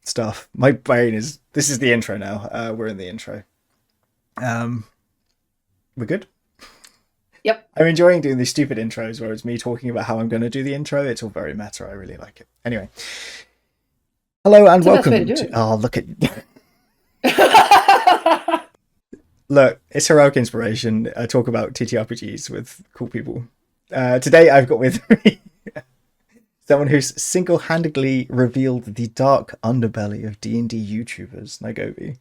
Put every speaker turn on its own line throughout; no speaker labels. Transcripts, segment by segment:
stuff. My brain is. This is the intro now. We're in the intro. We're good.
Yep.
I'm enjoying doing these stupid intros where it's me talking about how I'm going to do the intro. It's all very meta. I really like it. Anyway, hello and welcome to. Oh, look at. Look, it's heroic inspiration. I talk about TTRPGs with cool people. Today I've got with me someone who's single-handedly revealed the dark underbelly of D&D YouTubers, Knigobi.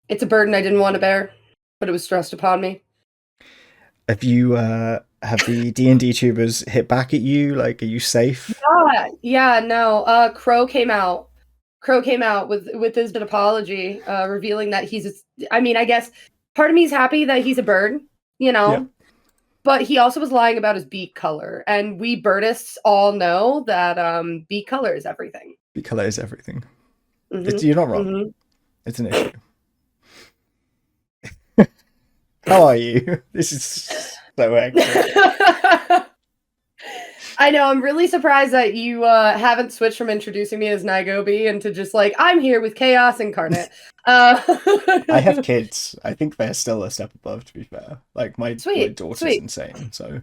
It's a burden I didn't want to bear, but it was thrust upon me.
Have you have the D&D tubers hit back at you? Like, are you safe?
Yeah, no. Crow came out with his apology, revealing that I guess part of me is happy that he's a bird,
Yeah.
but he also was lying about his beak color, and we birdists all know that beak color is everything.
Beak color is everything.
Mm-hmm.
You're not wrong.
Mm-hmm.
It's an issue. How are you? This is so accurate.
I know, I'm really surprised that you haven't switched from introducing me as Knigobi into just like, I'm here with Chaos Incarnate.
I have kids. I think they're still a step above, to be fair. Like, my daughter's insane, so...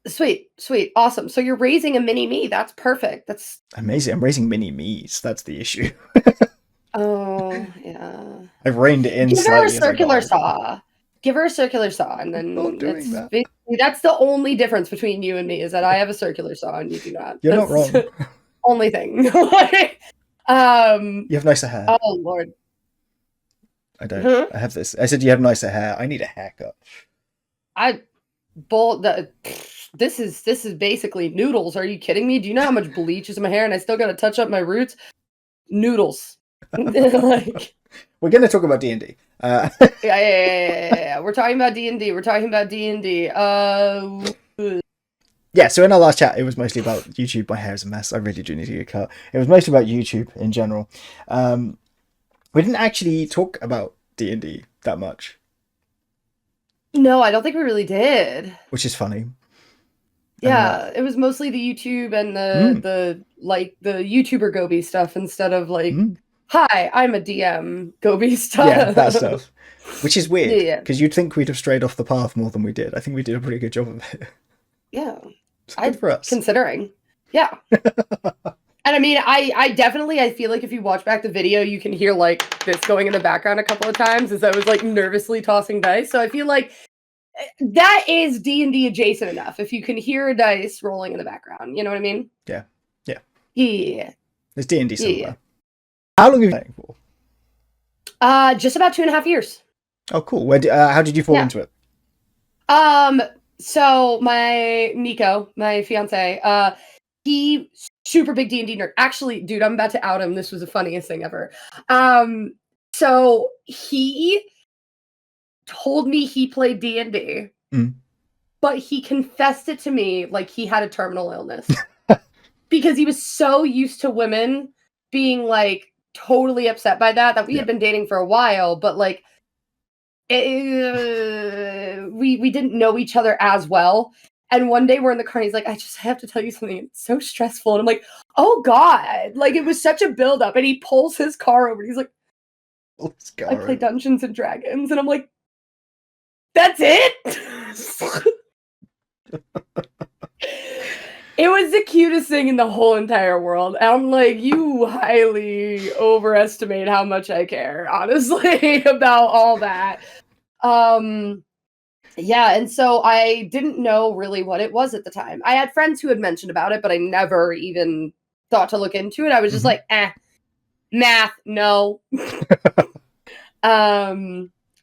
Sweet. Awesome. So you're raising a mini-me. That's perfect. That's...
Amazing. I'm raising mini-me's. That's the issue.
Oh, yeah.
I've reined it in
Give
slightly.
her a circular saw. Give her a circular saw, and then that's the only difference between you and me, is that I have a circular saw and you do not.
You're not wrong.
Only thing. You
have nicer hair.
Oh Lord.
I don't. Huh? I have this. I said you have nicer hair. I need a haircut.
This is basically noodles. Are you kidding me? Do you know how much bleach is in my hair, and I still got to touch up my roots? Noodles.
Like... We're going to talk about D&D.
Yeah. We're talking about D&D.
Yeah, so in our last chat, it was mostly about YouTube. My hair is a mess. I really do need to get a cut. It was mostly about YouTube in general. We didn't actually talk about D&D that much.
No, I don't think we really did.
Which is funny.
Yeah, it was mostly the YouTube and the YouTuber Gobi stuff instead of like... Hi, I'm a DM Gobi stuff.
Yeah, that stuff. Which is weird, because you'd think we'd have strayed off the path more than we did. I think we did a pretty good job of it.
Yeah.
It's good for us.
Considering. Yeah. And I mean, I definitely, I feel like if you watch back the video, you can hear like this going in the background a couple of times as I was like nervously tossing dice. So I feel like that is D&D adjacent enough. If you can hear a dice rolling in the background, you know what I mean?
Yeah.
Yeah.
There's D&D somewhere. Yeah. How long have you been playing
for? Just about 2.5 years.
Oh, cool. How did you fall into it?
So my Nico, my fiance, he super big D&D nerd. Actually, dude, I'm about to out him. This was the funniest thing ever. So he told me he played D&D, but he confessed it to me like he had a terminal illness because he was so used to women being like totally upset by that we had been dating for a while, but like we didn't know each other as well. And one day we're in the car and he's like, I have to tell you something. It's so stressful. And I'm like, oh God. Like it was such a buildup. And he pulls his car over. And he's like, I play Dungeons and Dragons. And I'm like, that's it? It was the cutest thing in the whole entire world. And I'm like, you highly overestimate how much I care, honestly, about all that. Yeah, and so I didn't know really what it was at the time. I had friends who had mentioned about it, but I never even thought to look into it. I was just like, math, no.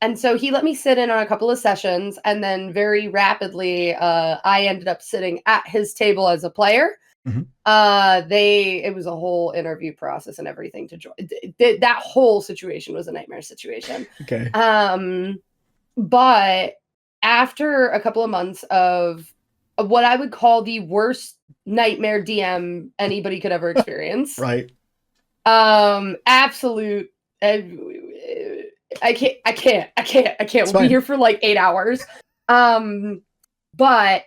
And so he let me sit in on a couple of sessions, and then very rapidly, I ended up sitting at his table as a player. It was a whole interview process and everything to join. That whole situation was a nightmare situation.
Okay.
But after a couple of months of what I would call the worst nightmare DM anybody could ever experience.
Right.
Absolute. I can't. We'll be here for like 8 hours. But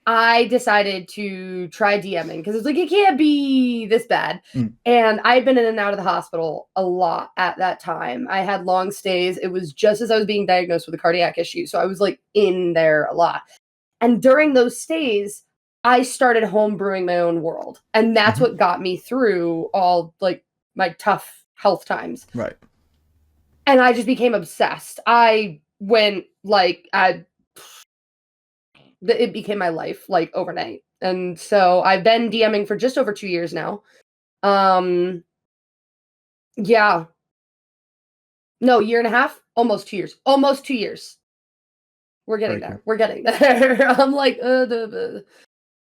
I decided to try DMing because it's like, it can't be this bad. And I had been in and out of the hospital a lot at that time. I had long stays. It was just as I was being diagnosed with a cardiac issue. So I was like in there a lot. And during those stays, I started home brewing my own world. And that's what got me through all like my tough health times.
Right.
And I just became obsessed. I went like, it became my life like overnight. And so I've been DMing for just over 2 years now. Yeah. No, year and a half, almost 2 years. Almost 2 years. We're getting there. We're getting there. I'm like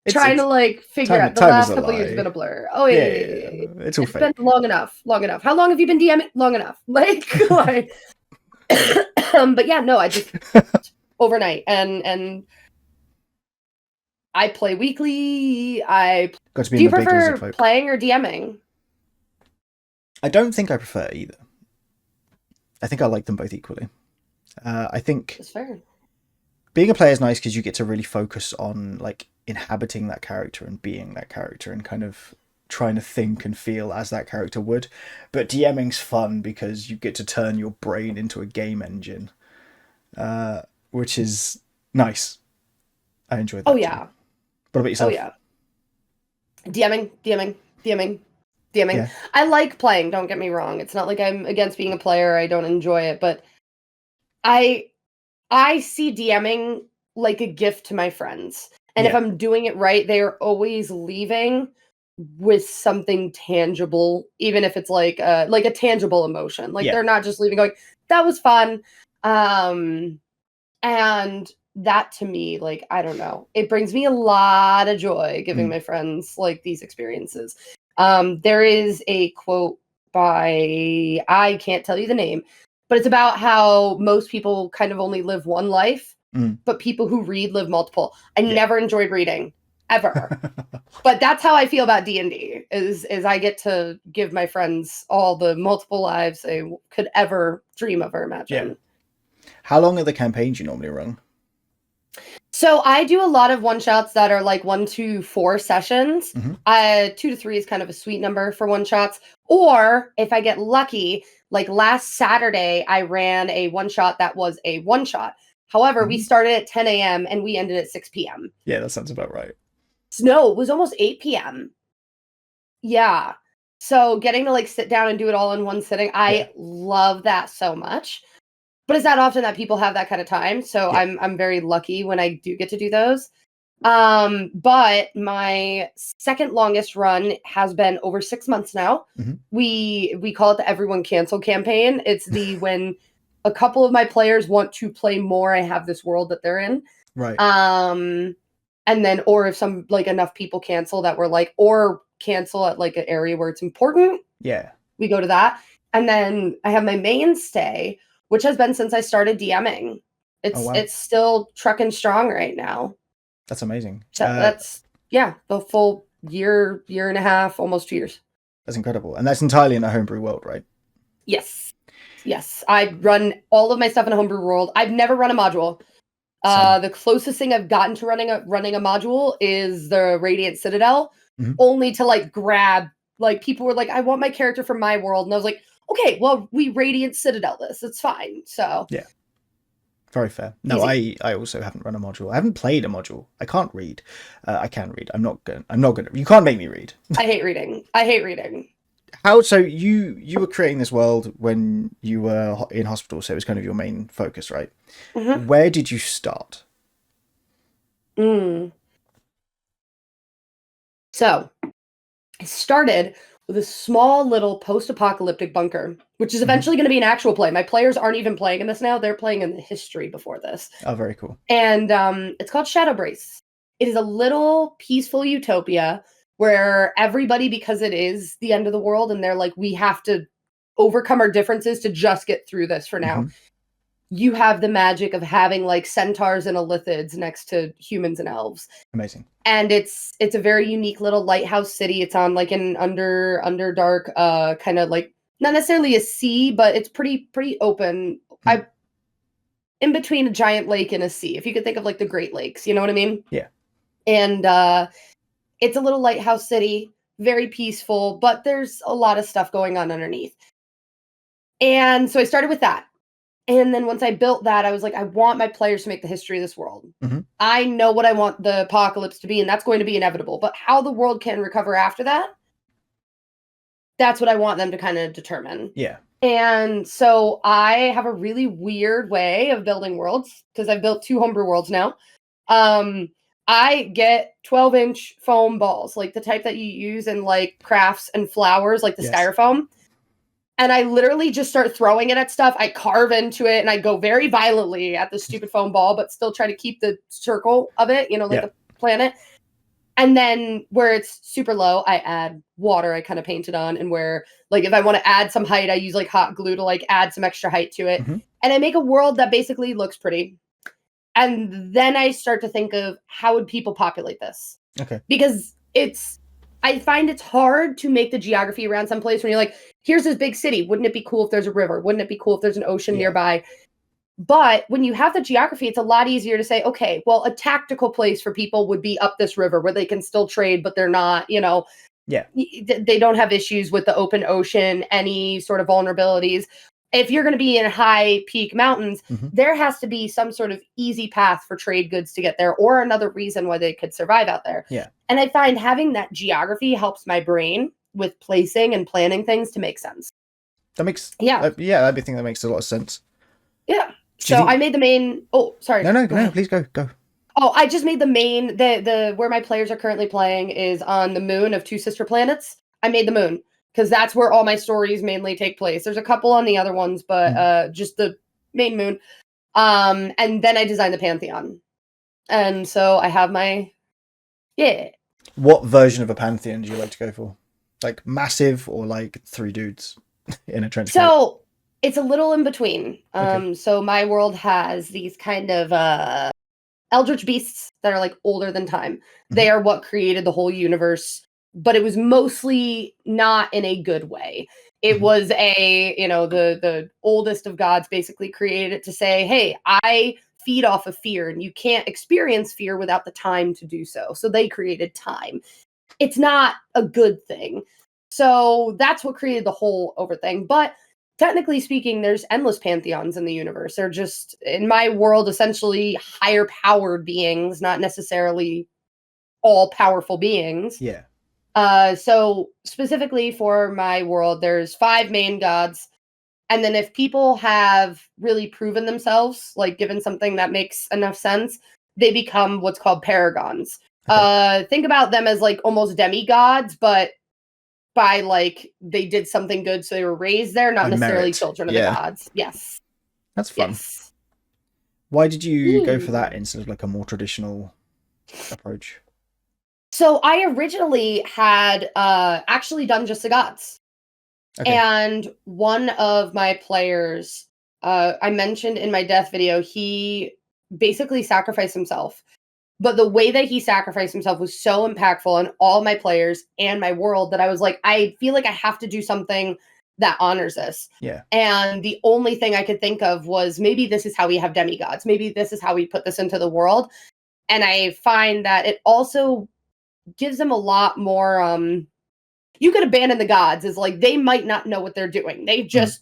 trying to like figure out the last couple years have been a blur. Oh yeah.
It's all fake.
Been long enough. How long have you been DMing? Long enough. Like but yeah, no, I just overnight and I play weekly. Do you prefer playing or DMing?
I don't think I prefer either. I think I like them both equally. I think
that's fair.
Being a player is nice because you get to really focus on like inhabiting that character and being that character and kind of trying to think and feel as that character would. But DMing's fun because you get to turn your brain into a game engine, which is nice. I enjoy that.
Oh yeah.
What about yourself?
Oh yeah. DMing. Yeah. I like playing, don't get me wrong. It's not like I'm against being a player. I don't enjoy it, but I see DMing like a gift to my friends. And if I'm doing it right, they are always leaving with something tangible, even if it's like a tangible emotion. Like they're not just leaving going, that was fun. And that to me, like, I don't know, it brings me a lot of joy giving my friends like these experiences. There is a quote by, I can't tell you the name, but it's about how most people kind of only live one life, but people who read live multiple. I never enjoyed reading ever, but that's how I feel about D&D is I get to give my friends all the multiple lives they could ever dream of or imagine.
Yeah. How long are the campaigns you normally run?
So I do a lot of one-shots that are like 1 to 4 sessions. 2 to 3 is kind of a sweet number for one-shots. Or if I get lucky, like last Saturday, I ran a one-shot that was a one-shot. However, we started at 10 a.m. and we ended at 6 p.m.
Yeah, that sounds about right.
No, it was almost 8 p.m. Yeah. So getting to like sit down and do it all in one sitting, I love that so much. But it's not often that people have that kind of time. So I'm very lucky when I do get to do those. But my second longest run has been over 6 months now. We call it the Everyone Cancel campaign. It's the when a couple of my players want to play more, I have this world that they're in.
Right.
And then, or if some like enough people cancel that we're like, or cancel at like an area where it's important.
Yeah.
We go to that. And then I have my mainstay, which has been since I started DMing. It's still trucking strong right now.
That's amazing.
So that's the full year and a half, almost 2 years.
That's incredible. And that's entirely in a homebrew world, right?
Yes. I run all of my stuff in a homebrew world. I've never run a module. The closest thing I've gotten to running a module is the Radiant Citadel, only to like grab, like people were like, I want my character from my world. And I was like, okay, well, we Radiant Citadel this. It's fine. So
yeah. Very fair. No, I also haven't run a module. I haven't played a module. I can't read. I can read. I'm not gonna. You can't make me read.
I hate reading.
How? So you were creating this world when you were in hospital, so it was kind of your main focus, right? Where did you start?
So I started with a small little post-apocalyptic bunker, which is eventually going to be an actual play. My players aren't even playing in this now. They're playing in the history before this.
Oh, very cool.
And it's called Shadow Brace. It is a little peaceful utopia where everybody, because it is the end of the world, and they're like, we have to overcome our differences to just get through this for now. You have the magic of having like centaurs and elithids next to humans and elves.
Amazing. And
it's a very unique little lighthouse city. It's on like an underdark, kind of like not necessarily a sea, but it's pretty open. In between a giant lake and a sea. If you could think of like the Great Lakes, you know what I mean?
Yeah.
And it's a little lighthouse city, very peaceful, but there's a lot of stuff going on underneath. And so I started with that. And then once I built that, I was like, I want my players to make the history of this world. I know what I want the apocalypse to be, and that's going to be inevitable. But how the world can recover after that, that's what I want them to kind of determine.
Yeah.
And so I have a really weird way of building worlds, because I've built 2 homebrew worlds now. I get 12-inch foam balls, like the type that you use in like crafts and flowers, like the styrofoam. And I literally just start throwing it at stuff. I carve into it and I go very violently at the stupid foam ball, but still try to keep the circle of it, like the planet. And then where it's super low, I add water. I kind of paint it on. And where, like, if I want to add some height, I use like hot glue to like add some extra height to it. And I make a world that basically looks pretty. And then I start to think of how would people populate this?
Okay.
Because I find it's hard to make the geography around some place when you're like, here's this big city. Wouldn't it be cool if there's a river? Wouldn't it be cool if there's an ocean nearby? But when you have the geography, it's a lot easier to say, okay, well, a tactical place for people would be up this river where they can still trade, but they're not, they don't have issues with the open ocean, any sort of vulnerabilities. If you're going to be in high peak mountains, there has to be some sort of easy path for trade goods to get there, or another reason why they could survive out there.
Yeah.
And I find having that geography helps my brain with placing and planning things to make sense.
That makes
I
think that makes a lot of sense.
Yeah. So I made the main. Oh, sorry.
No, please go.
Oh, I just made the main. The where my players are currently playing is on the moon of 2 sister planets. I made the moon because that's where all my stories mainly take place. There's a couple on the other ones, but just the main moon. And then I designed the Pantheon, and so I have my
What version of a Pantheon do you like to go for? Like massive or like 3 dudes in a trench coat?
So it's a little in between. So my world has these kind of eldritch beasts that are like older than time. They are what created the whole universe, but it was mostly not in a good way. It was the oldest of gods basically created it to say, hey, I feed off of fear, and you can't experience fear without the time to do so. So they created time. It's not a good thing. So that's what created the whole over thing. But technically speaking, there's endless pantheons in the universe. They're just, in my world, essentially higher powered beings, not necessarily all powerful beings.
Yeah.
So specifically for my world, there's 5 main gods. And then if people have really proven themselves, like given something that makes enough sense, they become what's called paragons. Okay. Think about them as like almost demigods, but by like they did something good, so they were raised there, not necessarily merit. Children of the gods. Yes.
That's fun. Yes. Why did you go for that instead of like a more traditional approach?
So I originally had actually done just the gods. Okay. And one of my players, I mentioned in my death video, he basically sacrificed himself. But the way that he sacrificed himself was so impactful on all my players and my world that I was like, I feel like I have to do something that honors this.
Yeah.
And the only thing I could think of was maybe this is how we have demigods. Maybe this is how we put this into the world. And I find that it also gives them a lot more, you could abandon the gods as like, they might not know what they're doing. They just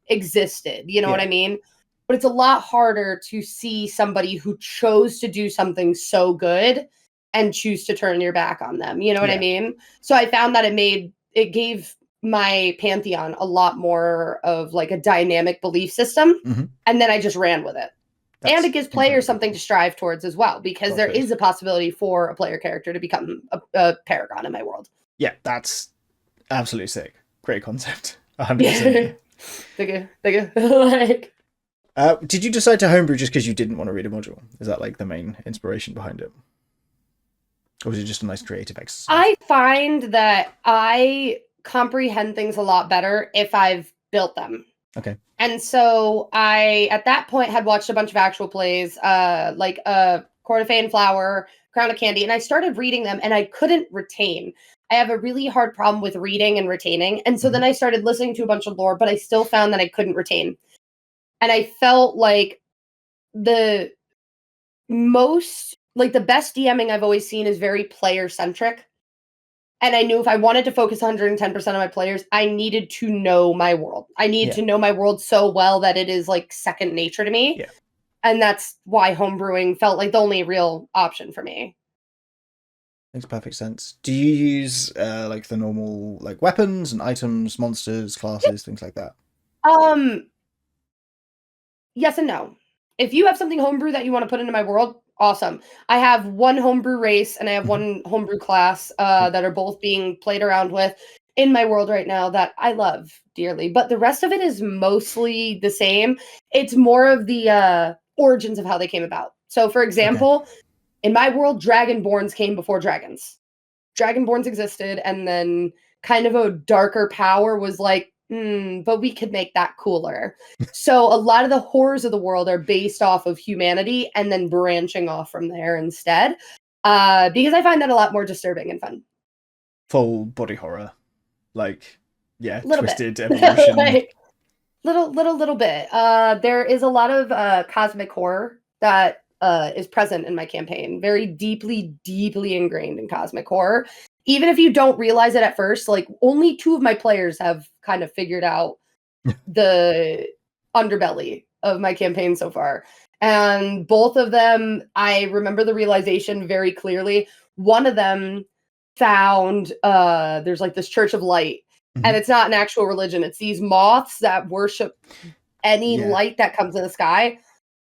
existed. You know what I mean? But it's a lot harder to see somebody who chose to do something so good and choose to turn your back on them. You know what I mean? So I found that it gave my pantheon a lot more of like a dynamic belief system. And then I just ran with it. And it gives players something to strive towards as well, because there is a possibility for a player character to become a paragon in my world.
Yeah, that's absolutely sick. Great concept. 100%.
Thank you. Like,
did you decide to homebrew just because you didn't want to read a module? Is that like the main inspiration behind it? Or was it just a nice creative exercise?
I find that I comprehend things a lot better if I've built them.
Okay.
And so I, at that point, had watched a bunch of actual plays, like Court of Fey and Flower, Crown of Candy, and I started reading them and I couldn't retain. I have a really hard problem with reading and retaining. And so then I started listening to a bunch of lore, but I still found that I couldn't retain. And I felt like the most like the best DMing I've always seen is very player centric. And I knew if I wanted to focus 110% of my players, I needed to know my world. I needed to know my world so well that it is like second nature to me.
Yeah.
And that's why homebrewing felt like the only real option for me.
Makes perfect sense. Do you use like the normal like weapons and items, monsters, classes, things like that?
Yes and no. If you have something homebrew that you want to put into my world, awesome. I have one homebrew race and I have one homebrew class that are both being played around with in my world right now that I love dearly. But the rest of it is mostly the same. It's more of the origins of how they came about. So, for example, in my world, Dragonborns came before dragons. Dragonborns existed, and then kind of a darker power was like, but we could make that cooler. So a lot of the horrors of the world are based off of humanity and then branching off from there instead. Because I find that a lot more disturbing and fun.
Full body horror. Like, yeah, twisted
bit.
evolution.
Like, little bit. There is a lot of cosmic horror that is present in my campaign. Very deeply ingrained in cosmic horror. Even if you don't realize it at first, like only 2 of my players have kind of figured out the underbelly of my campaign so far. And both of them, I remember the realization very clearly. One of them found there's like this Church of Light, and it's not an actual religion. It's these moths that worship any light that comes in the sky.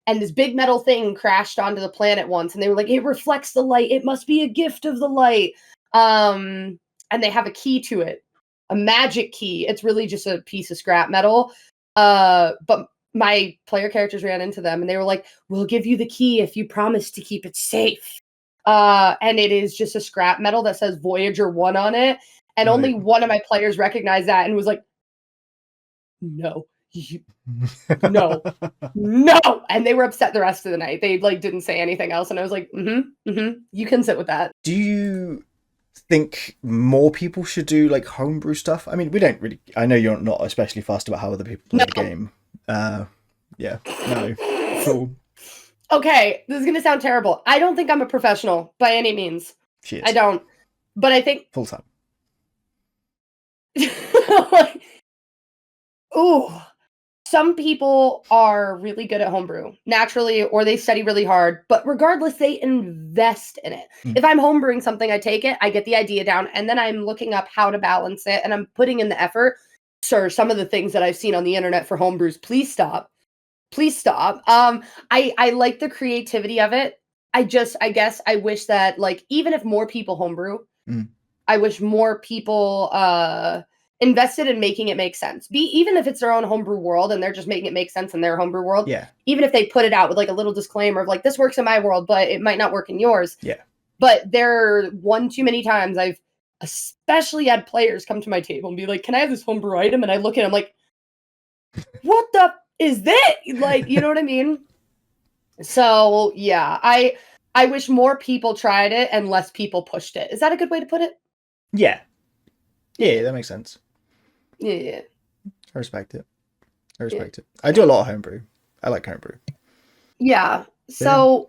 And this big metal thing crashed onto the planet once, and they were like, it reflects the light. It must be a gift of the light. And they have a key to it, a magic key. It's really just a piece of scrap metal. But my player characters ran into them and they were like, we'll give you the key if you promise to keep it safe. And it is just a scrap metal that says Voyager 1 on it. And only one of my players recognized that and was like, no. No. And they were upset the rest of the night. They like didn't say anything else. And I was like, you can sit with that.
Do you think more people should do like homebrew stuff? I mean, we don't really, I know you're not especially fussed about how other people play the game. Cool.
Okay, this is gonna sound terrible. I don't think I'm a professional by any means.
She is.
I don't. But I think
full time.
Ooh. Some people are really good at homebrew naturally, or they study really hard, but regardless, they invest in it. If I'm homebrewing something, I take it, I get the idea down, and then I'm looking up how to balance it, and I'm putting in the effort. Sir, some of the things that I've seen on the internet for homebrews, please stop. Please stop. I like the creativity of it. I guess I wish that, like, even if more people homebrew, I wish more people invested in making it make sense. Even if it's their own homebrew world and they're just making it make sense in their homebrew world.
Yeah.
Even if they put it out with like a little disclaimer of like, this works in my world, but it might not work in yours.
Yeah.
But there one too many times I've especially had players come to my table and be like, can I have this homebrew item? And I look at them like, what the is that? Like, you know what I mean? So yeah, I wish more people tried it and less people pushed it. Is that a good way to put it?
Yeah. Yeah, that makes sense.
Yeah.
I respect it. I do a lot of homebrew. I like homebrew.
Yeah. So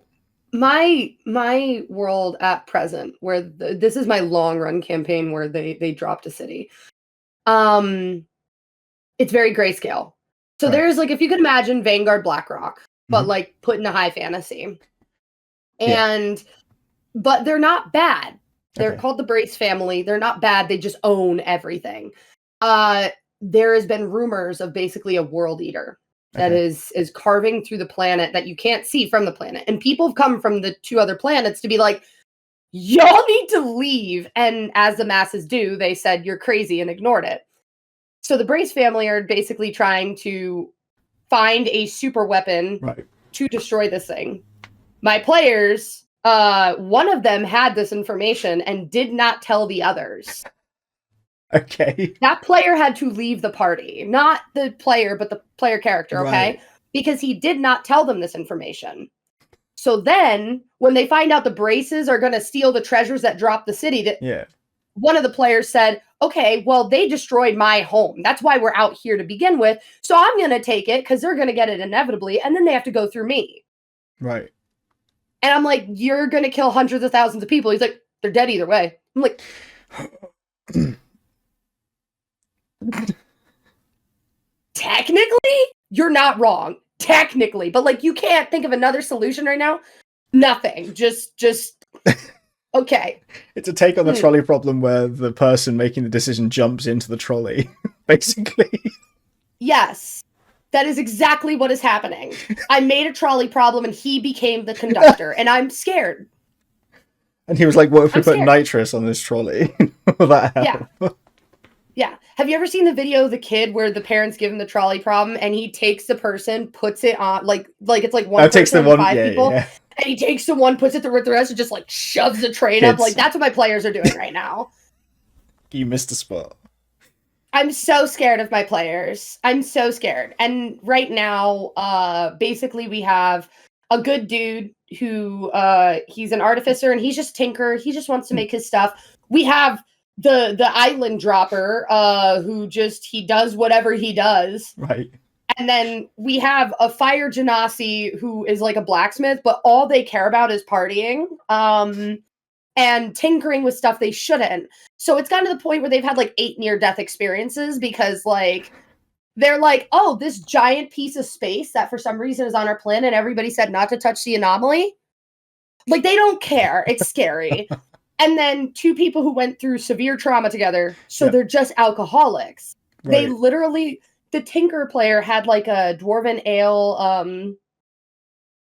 my world at present, where this is my long run campaign where they dropped a city. It's very grayscale. So there's like, if you could imagine Vanguard Blackrock, but like put in a high fantasy. And but they're not bad. They're called the Brace family. They're not bad. They just own everything. There has been rumors of basically a world eater that is carving through the planet that you can't see from the planet. And people have come from the 2 other planets to be like, y'all need to leave. And as the masses do, they said, you're crazy and ignored it. So the Brace family are basically trying to find a super weapon to destroy this thing. My players, one of them had this information and did not tell the others.
Okay.
That player had to leave the party. Not the player, but the player character, okay? Because he did not tell them this information. So then, when they find out the Braces are going to steal the treasures that dropped the city, one of the players said, okay, well, they destroyed my home. That's why we're out here to begin with. So I'm going to take it because they're going to get it inevitably, and then they have to go through me.
Right.
And I'm like, you're going to kill hundreds of thousands of people. He's like, they're dead either way. I'm like, technically, you're not wrong. Technically. But like, you can't think of another solution right now. Nothing. Just okay.
It's a take on the trolley problem where the person making the decision jumps into the trolley, basically.
Yes. That is exactly what is happening. I made a trolley problem and he became the conductor, and I'm scared.
And he was like, what if we put nitrous on this trolley? Will that help?
Yeah. Yeah. Have you ever seen the video of the kid where the parents give him the trolley problem and he takes the person, puts it on, like it's like one person
takes the one,
five
yeah,
people,
yeah.
and he takes the one, puts it through with the rest, and just like shoves the train up. Like, that's what my players are doing right now.
You missed a spot.
I'm so scared of my players. I'm so scared. And right now, basically we have a good dude who he's an artificer and he's just tinker. He just wants to make his stuff. We have the island dropper who just he does whatever he does.
Right.
And then we have a fire genasi who is like a blacksmith, but all they care about is partying. And tinkering with stuff they shouldn't. So it's gotten to the point where they've had like 8 near-death experiences because like they're like, oh, this giant piece of space that for some reason is on our planet and everybody said not to touch the anomaly. Like, they don't care. It's scary. And then 2 people who went through severe trauma together, so they're just alcoholics. Right. They literally, the tinker player had like a dwarven ale.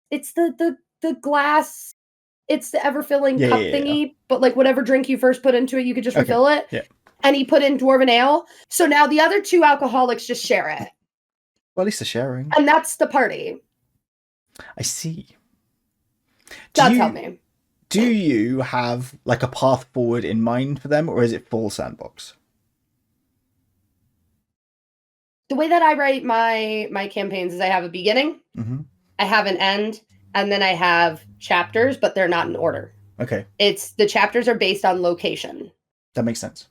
It's the glass. It's the ever-filling cup thingy, but like whatever drink you first put into it, you could just refill it.
Yeah.
And he put in dwarven ale. So now the other 2 alcoholics just share it.
Well, at least they're sharing.
And that's the party.
I see.
God help me.
Do you have like a path forward in mind for them, or is it full sandbox?
The way that I write my campaigns is I have a beginning, I have an end, and then I have chapters, but they're not in order.
Okay.
The chapters are based on location.
That makes sense.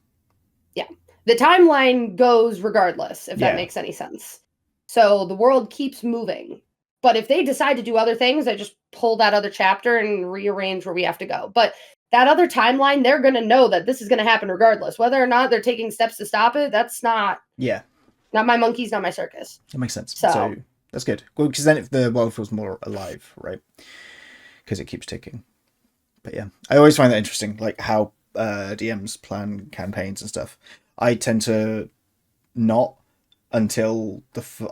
Yeah. The timeline goes regardless, if that makes any sense. So the world keeps moving. But if they decide to do other things, I just pull that other chapter and rearrange where we have to go. But that other timeline, they're going to know that this is going to happen regardless. Whether or not they're taking steps to stop it, that's not...
Yeah.
Not my monkeys, not my circus.
That makes sense. So that's good. Well, because then if the world feels more alive, right? Because it keeps ticking. But yeah, I always find that interesting, like how DMs plan campaigns and stuff. I tend to not until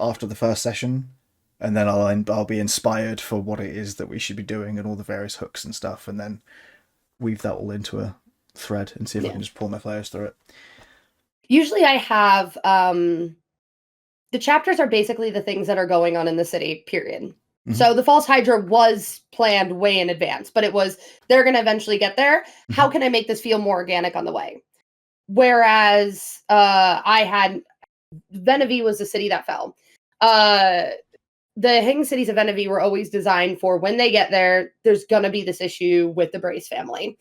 after the first session, and then I'll be inspired for what it is that we should be doing and all the various hooks and stuff, and then weave that all into a thread and see if I can just pull my players through it.
Usually I have the chapters are basically the things that are going on in the city, period. So the False Hydra was planned way in advance, but it was, they're going to eventually get there. How can I make this feel more organic on the way? Whereas I had, Venavi was the city that fell. The hanging cities of Venavi were always designed for when they get there, there's going to be this issue with the Brace family.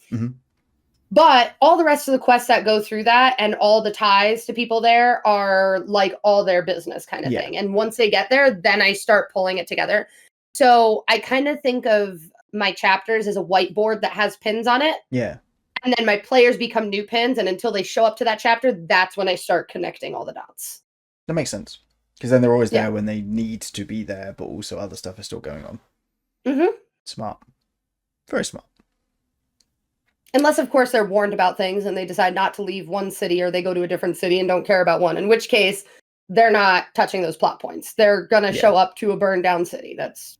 But all the rest of the quests that go through that and all the ties to people there are like all their business kind of thing. And once they get there, then I start pulling it together. So I kind of think of my chapters as a whiteboard that has pins on it.
Yeah.
And then my players become new pins. And until they show up to that chapter, that's when I start connecting all the dots.
That makes sense. Because then they're always there when they need to be there, but also other stuff is still going on. Smart. Very smart.
Unless, of course, they're warned about things and they decide not to leave one city or they go to a different city and don't care about one, in which case they're not touching those plot points. They're going to show up to a burned down city. That's...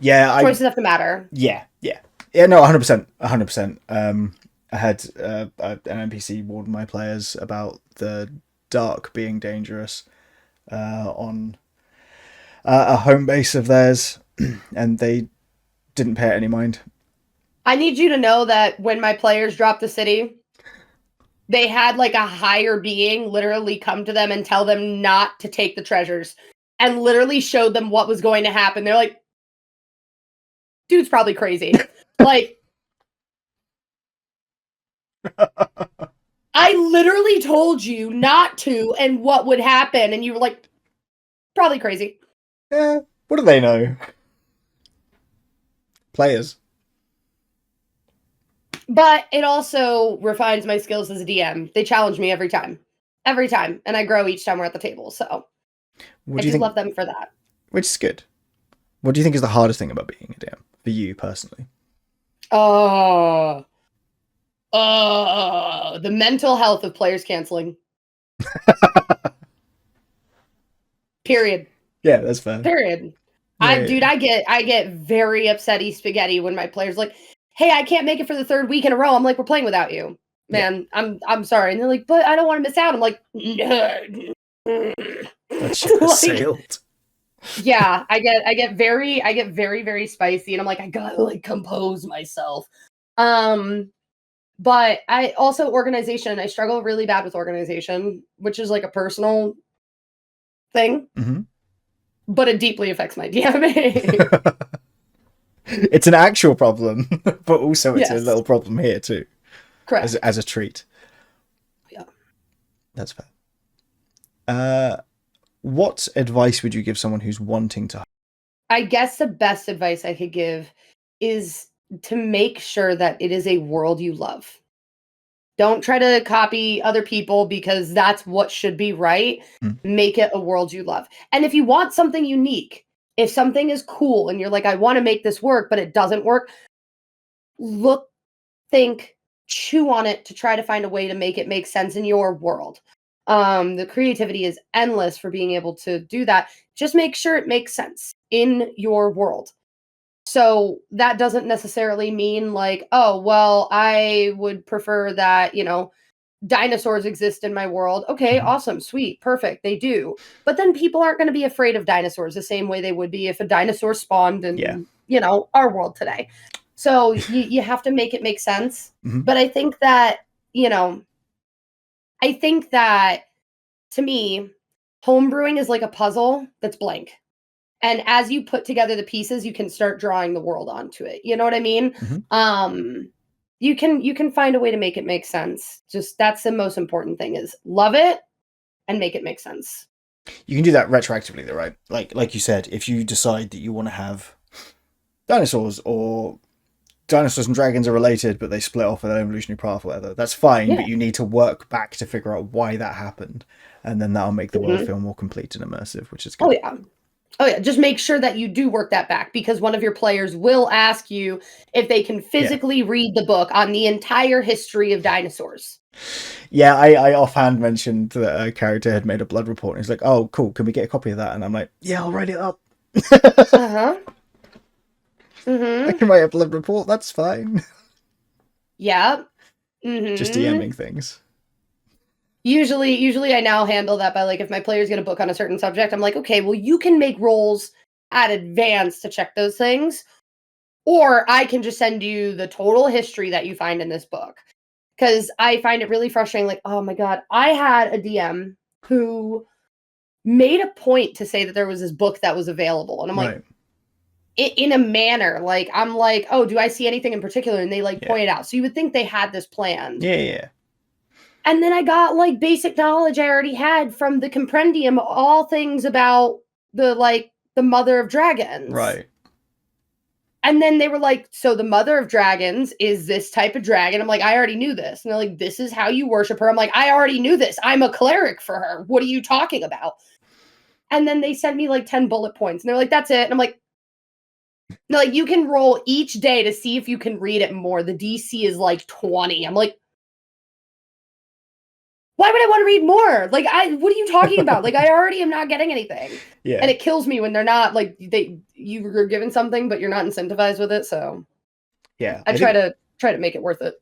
choices have to matter.
Yeah, no, 100%. 100%. I had an NPC warn my players about the dark being dangerous on a home base of theirs, and they didn't pay it any mind.
I need you to know that when my players dropped the city, they had like a higher being literally come to them and tell them not to take the treasures and literally showed them what was going to happen. They're like, dude's probably crazy. Like, I literally told you not to and what would happen. And you were like, probably crazy.
What do they know? Players.
But it also refines my skills as a DM. They challenge me every time, and I grow each time we're at the table. So
What
I
do you
do
think?
love them for that.
Which is good. What do you think is the hardest thing about being a DM for you personally?
Oh, the mental health of players canceling. Period.
Yeah, that's fair.
Period.
Yeah.
I get very upsetty spaghetti when my players like, hey, I can't make it for the third week in a row. I'm like, we're playing without you, man. I'm sorry. And they're like, but I don't want to miss out. I'm like,
That ship has
like,
sailed.
yeah, I get very, very spicy, and I'm like, I gotta like compose myself. But I also organization. I struggle really bad with organization, which is like a personal thing,
Mm-hmm.
but it deeply affects my DMing.
It's an actual problem, but also it's a
Yes,
little problem here too,
correct.
as a treat.
Yeah.
That's fair. What advice would you give someone who's wanting to?
I guess the best advice I could give is to make sure that it is a world you love. Don't try to copy other people because that's what should be right.
Mm.
Make it a world you love. And if you want something unique, if something is cool and you're like, I want to make this work, but it doesn't work, look, think, chew on it to try to find a way to make it make sense in your world. The creativity is endless for being able to do that. Just make sure it makes sense in your world. So that doesn't necessarily mean like, oh, well, I would prefer that, dinosaurs exist in my world. Okay,
Mhm.
awesome, sweet, perfect. They do. But then people aren't going to be afraid of dinosaurs the same way they would be if a dinosaur spawned
Yeah.
in, our world today. So you have to make it make sense.
Mhm.
But you know, I think that to me, homebrewing is like a puzzle that's blank. And as you put together the pieces, you can start drawing the world onto it. You know what I mean?
Mhm.
You can find a way to make it make sense. Just that's the most important thing is love it and make it make sense.
You can do that retroactively, though, right? Like you said, if you decide that you want to have dinosaurs, or dinosaurs and dragons are related, but they split off with an evolutionary path, or whatever, that's fine.
Yeah.
But you need to work back to figure out why that happened, and then that'll make the world
Mhm.
feel more complete and immersive, which is
Oh
good.
yeah. Oh yeah. Just make sure that you do work that back because one of your players will ask you if they can
Yeah.
physically read the book on the entire history of dinosaurs.
Yeah, I offhand mentioned that a character had made a blood report, and he's like, "Oh, cool, can we get a copy of that?" And I'm like, "Yeah, I'll write it up.
Uh-huh.
I
Mm-hmm.
can write a blood report. That's fine."
Yeah.
Just
Mm-hmm.
DMing things.
Usually I now handle that by like if my players get a book on a certain subject, I'm like, okay, well, you can make rolls at advance to check those things, or I can just send you the total history that you find in this book. Because I find it really frustrating. Like, oh my God, I had a DM who made a point to say that there was this book that was available. And I'm like,
Right.
in a manner, like, I'm like, oh, do I see anything in particular? And they like
Yeah.
point it out. So you would think they had this planned.
Yeah.
And then I got like basic knowledge I already had from the compendium, all things about the mother of dragons.
Right.
And then they were like, so the mother of dragons is this type of dragon. I'm like, I already knew this. And they're like, this is how you worship her. I'm like, I already knew this. I'm a cleric for her. What are you talking about? And then they sent me like 10 bullet points. And they're like, that's it. And I'm like, no, like you can roll each day to see if you can read it more. The DC is like 20. I'm like, why would I want to read more? Like, what are you talking about? Like, I already am not getting anything.
Yeah.
And it kills me when they're not like you were given something, but you're not incentivized with it. So
Yeah.
I try to make it worth it.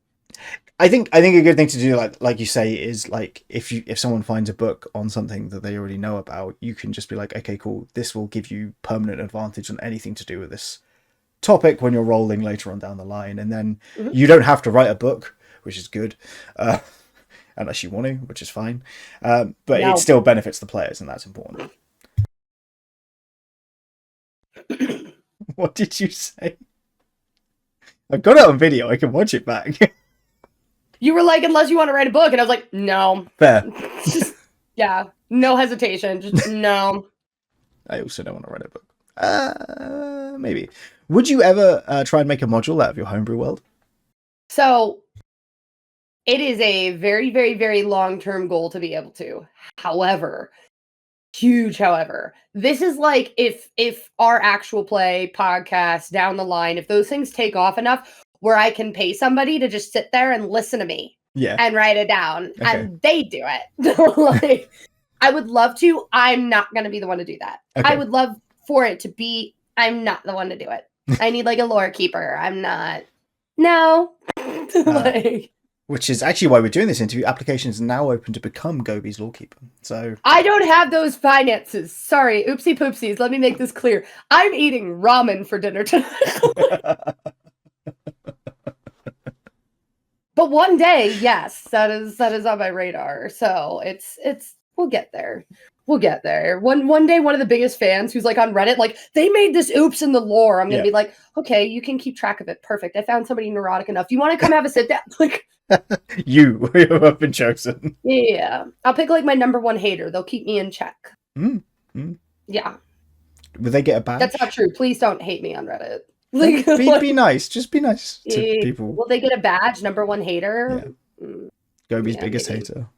I think a good thing to do, like you say, is like if someone finds a book on something that they already know about, you can just be like, okay, cool, this will give you permanent advantage on anything to do with this topic when you're rolling later on down the line, and then
Mhm.
you don't have to write a book, which is good, unless you want to, which is fine. But
No.
it still benefits the players, and that's important. What did you say? I got it on video. I can watch it back.
You were like, unless you want to write a book, and I was like, no.
Fair.
Just yeah, no hesitation. Just no.
I also don't want to write a book. Maybe. Would you ever try and make a module out of your homebrew world?
So it is a very, very, very long-term goal to be able to. However, huge however, this is like if our actual play podcast down the line, if those things take off enough where I can pay somebody to just sit there and listen to me and write it down and they do it. Like, I would love to. I'm not going to be the one to do that. I would love for it to be, I'm not the one to do it. I need like a lore keeper. I'm not. No. Like,
which is actually why we're doing this interview. Applications are now open to become Gobi's lawkeeper. So
I don't have those finances. Sorry, oopsie poopsies. Let me make this clear. I'm eating ramen for dinner tonight. But one day, yes, that is on my radar. So it's we'll get there. We'll get there. One day, one of the biggest fans who's like on Reddit, like they made this oops in the lore. I'm gonna be like, okay, you can keep track of it. Perfect. I found somebody neurotic enough. You want to come have a sit down? Like,
you have been chosen.
Yeah, I'll pick like my number one hater. They'll keep me in check. Yeah.
Will they get a badge?
That's not true. Please don't hate me on Reddit.
Like, be nice. Just be nice to people.
Will they get a badge? Number one hater?
Yeah. Gobi's biggest hater.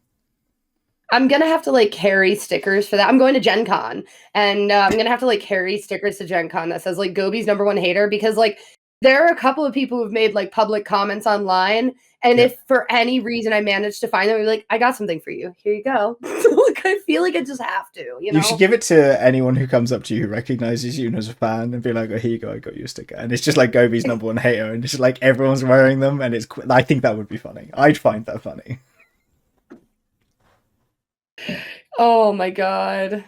I'm going to have to like carry stickers for that. I'm going to Gen Con and I'm going to have to like carry stickers to Gen Con that says like Gobi's number one hater because like there are a couple of people who've made like public comments online. And if for any reason I manage to find them, like, I got something for you. Here you go. Like, I feel like I just have to, you know?
You should give it to anyone who comes up to you who recognizes you and as a fan and be like, oh, here you go, I got you a sticker. And it's just like Gobi's number one hater. And it's just like everyone's wearing them. And I think that would be funny. I'd find that funny.
Oh my God.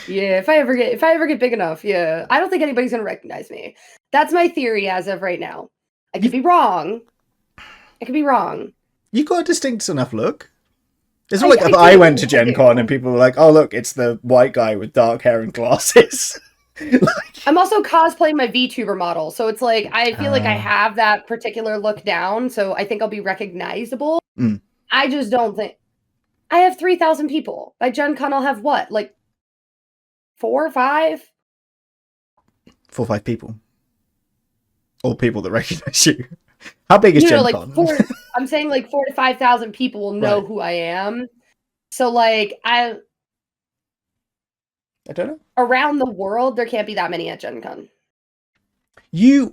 Yeah, if I ever get big enough, yeah. I don't think anybody's gonna recognize me. That's my theory as of right now. I could be wrong.
You got a distinct enough look. It's not like if I went to Gen Con and people were like, oh look, it's the white guy with dark hair and glasses.
Like, I'm also cosplaying my VTuber model, so it's like I feel like I have that particular look down, so I think I'll be recognizable. I just don't think I have 3,000 people. By Gen Con I'll have what? Like 4 or 5?
4 or 5 people. Or people that recognize you. How big is Gen Con?
I'm saying like 4,000 to 5,000 people will know who I am. So like I
don't know.
Around the world, there can't be that many at Gen Con.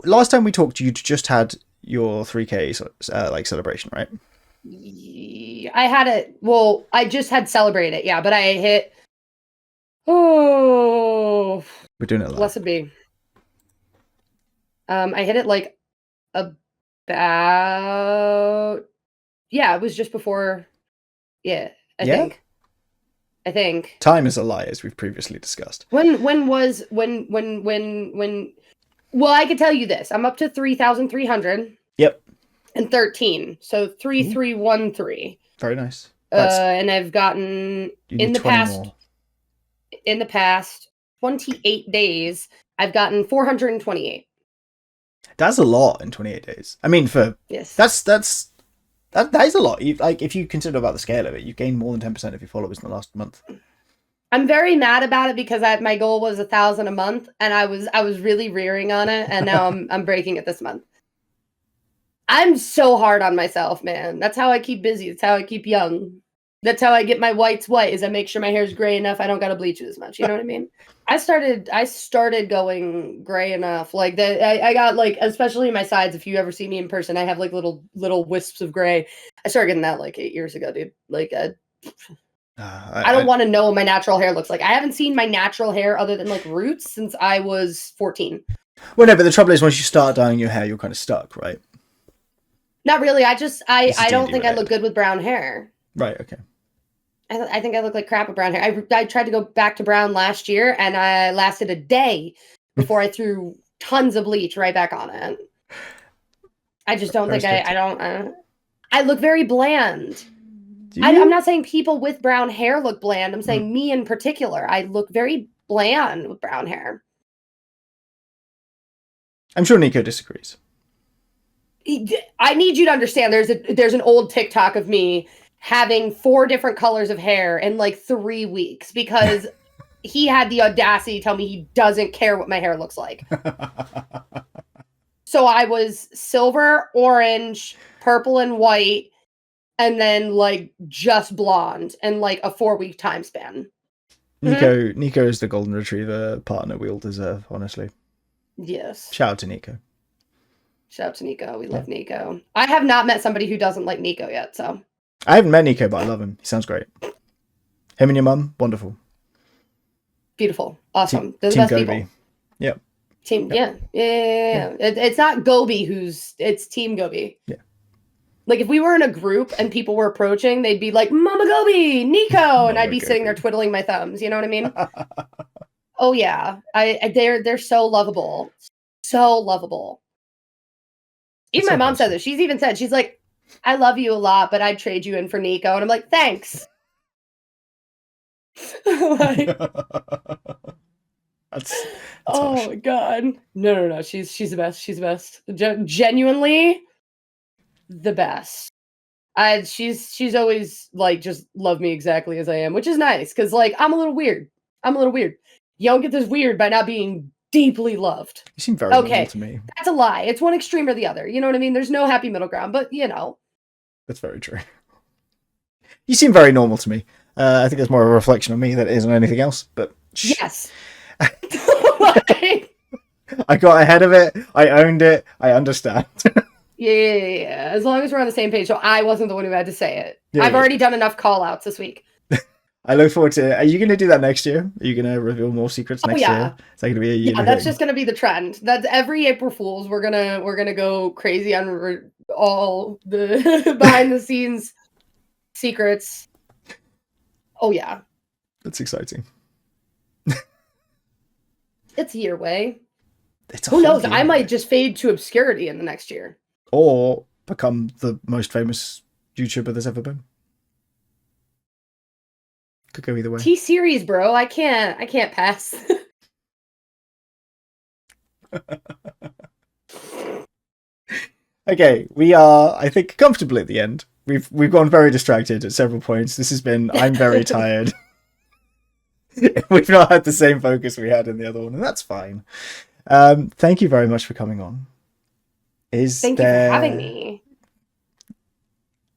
Last time we talked, you just had your 3K like celebration, right?
I had it. Well, I just had celebrated, yeah, but I hit. Oh,
we're doing it live.
Blessed be. I hit it like about. Yeah, it was just before. Yeah, I think.
Time is a lie, as we've previously discussed.
When? Well, I can tell you this. I'm up to 3,300.
Yep.
And 13. So 3,313.
Very nice.
And I've gotten in the past 28 days, I've gotten 428.
That's a lot in 28 days. I mean, that is a lot. Like, if you consider about the scale of it, you've gained more than 10% of your followers in the last month.
I'm very mad about it because my goal was 1,000 a month, and I was really rearing on it, and now I'm breaking it this month. I'm so hard on myself, man. That's how I keep busy. That's how I keep young. That's how I get my whites white, is I make sure my hair's gray enough. I don't got to bleach it as much. You know what I mean? I started going gray enough. Like that, I got like, especially my sides. If you ever see me in person, I have like little wisps of gray. I started getting that like 8 years ago, dude. Like, I don't want to know what my natural hair looks like. I haven't seen my natural hair other than like roots since I was 14.
Well, no, but the trouble is once you start dyeing your hair, you're kind of stuck, right?
Not really. I don't think I look good with brown hair.
Right. Okay.
I think I look like crap with brown hair. I tried to go back to brown last year, and I lasted a day before I threw tons of bleach right back on it. I just don't think I look very bland. I'm not saying people with brown hair look bland. I'm saying me in particular. I look very bland with brown hair.
I'm sure Nico disagrees.
I need you to understand there's an old TikTok of me having 4 different colors of hair in like 3 weeks because he had the audacity to tell me he doesn't care what my hair looks like. So I was silver, orange, purple and white, and then like just blonde, and like a 4-week time span.
Nico is the golden retriever partner we'll deserve, honestly.
Yes.
Shout out to Nico.
Shout out to Nico. We love Nico. I have not met somebody who doesn't like Nico yet, so.
I haven't met Nico, but I love him. He sounds great. Him and your mum, wonderful.
Beautiful. Awesome. They're the
Team
best
Gobi.
people.
Yep.
Team, yeah. It's not Gobi it's Team Gobi.
Yeah.
Like if we were in a group and people were approaching, they'd be like, Mama Gobi, Nico, and I'd be sitting there twiddling my thumbs. You know what I mean? Oh yeah. They're so lovable. So lovable. Even my mom said this. She's even said, she's like, I love you a lot, but I'd trade you in for Nico. And I'm like, thanks. Like,
that's
oh
harsh.
my god. No. She's the best. She's the best. Genuinely the best. She's always like just loved me exactly as I am, which is nice because like I'm a little weird. You don't get this weird by not being deeply loved.
You seem very normal to me.
That's a lie. It's one extreme or the other. You know what I mean? There's no happy middle ground, but you know.
That's very true. You seem very normal to me. I think it's more a reflection of me than it is on anything else, but
yes.
I got ahead of it. I owned it. I understand.
Yeah. As long as we're on the same page. So I wasn't the one who had to say it. I've already done enough call outs this week.
I look forward to. Are you going to do that next year? Are you going to reveal more secrets next year? Is that going to be a year?
Yeah, that's just going to be the trend. That's every April Fools. We're gonna go crazy on all the behind the scenes secrets. Oh yeah,
that's exciting.
It's a year away.
Who
knows? I might just fade to obscurity in the next year,
or become the most famous YouTuber there's ever been. Could go either way.
T-series, bro. I can't pass.
Okay, we are, I think, comfortably at the end. We've gone very distracted at several points. This has been, I'm very tired. We've not had the same focus we had in the other one, and that's fine. Thank you very much for coming on.
Thank you for having me.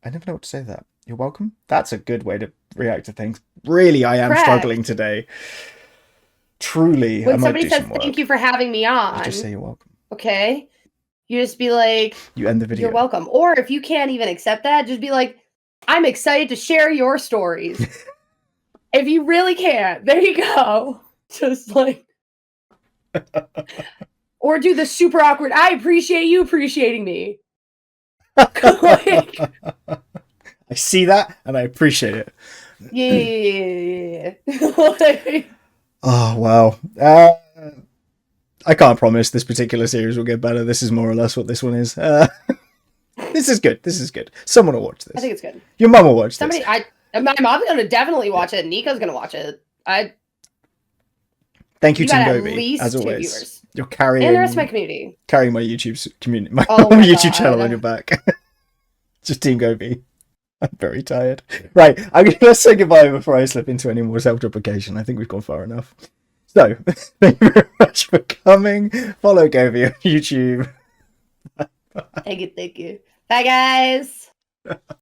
I never know what to say to that. You're welcome. That's a good way to react to things. Really, I am struggling today. Truly,
when somebody says thank you for having me on,
you just say you're welcome.
Okay, you just be like,
you end the video.
You're welcome. Or if you can't even accept that, just be like, I'm excited to share your stories. If you really can't, there you go. Just like, or do the super awkward. I appreciate you appreciating me. Like,
I see that and I appreciate it.
Yeah.
Oh wow. I can't promise this particular series will get better. This is more or less what this one is. This is good. Someone will watch this.
I think it's good.
Your mum will watch this.
My mom's gonna definitely watch it. Nico's gonna watch it.
Thank you, Team Gobi, as always. You're carrying
and the rest of my community.
Carrying my YouTube community, my YouTube channel on your back. Just Team Gobi. I'm very tired. Right, let's say goodbye before I slip into any more self-deprecation. I think we've gone far enough. So, thank you very much for coming. Follow Gobi on YouTube.
Thank you. Bye, guys.